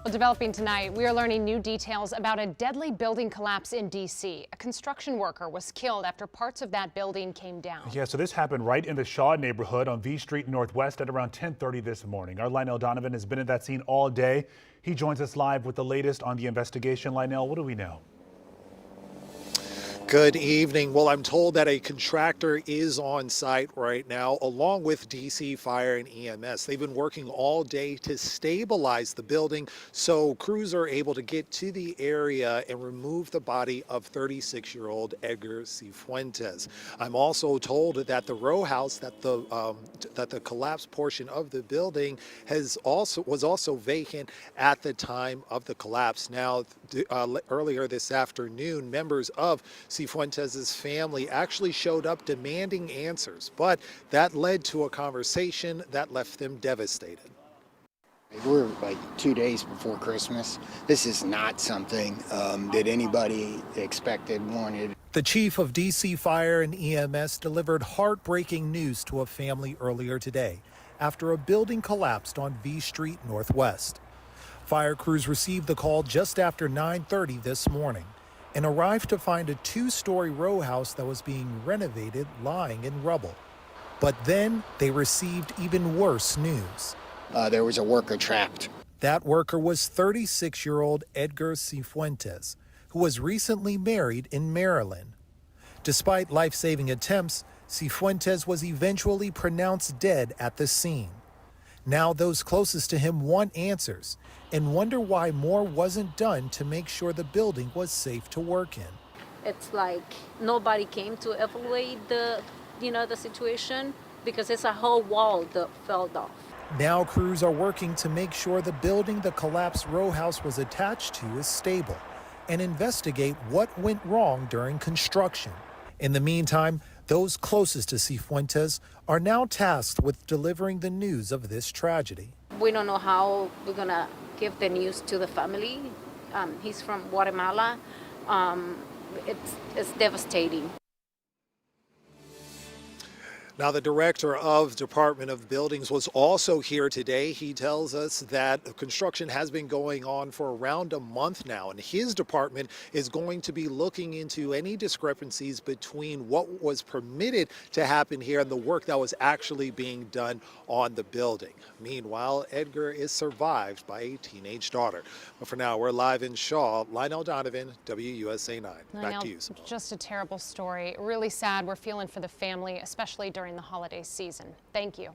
Well, developing tonight, we are learning new details about a deadly building collapse in D.C. A construction worker was killed after parts of that building came down. Yeah, so this happened right in the Shaw neighborhood on V Street Northwest at around 10:30 this morning. Our Lionel Donovan has been at that scene all day. He joins us live with the latest on the investigation. Lionel, what do we know? Good evening. Well, I'm told that a contractor is on site right now, along with DC Fire and EMS. They've been working all day to stabilize the building so crews are able to get to the area and remove the body of 36-year-old Edgar Cifuentes. I'm also told that the row house, that the collapsed portion of the building was also vacant at the time of the collapse. Now, earlier this afternoon, members of Cifuentes' family actually showed up demanding answers, but that led to a conversation that left them devastated. We're like 2 days before Christmas. This is not something that anybody expected, wanted. The chief of DC Fire and EMS delivered heartbreaking news to a family earlier today after a building collapsed on V Street Northwest. Fire crews received the call just after 9:30 this morning and arrived to find a two-story row house that was being renovated lying in rubble. But then they received even worse news. There was a worker trapped. That worker was 36-year-old Edgar Cifuentes, who was recently married in Maryland. Despite life-saving attempts, Cifuentes was eventually pronounced dead at the scene. Now those closest to him want answers and wonder why more wasn't done to make sure the building was safe to work in. It's like nobody came to evaluate the situation because it's a whole wall that fell off. Now crews are working to make sure the building the collapsed row house was attached to is stable and investigate what went wrong during construction. In the meantime, those closest to Cifuentes are now tasked with delivering the news of this tragedy. We don't know how we're gonna give the news to the family. He's from Guatemala. It's devastating. Now, the director of Department of Buildings was also here today. He tells us that construction has been going on for around a month now, and his department is going to be looking into any discrepancies between what was permitted to happen here and the work that was actually being done on the building. Meanwhile, Edgar is survived by a teenage daughter. But for now, we're live in Shaw. Lionel Donovan, WUSA 9. Back to you, Simone. Just a terrible story. Really sad. We're feeling for the family, especially during the holiday season. Thank you.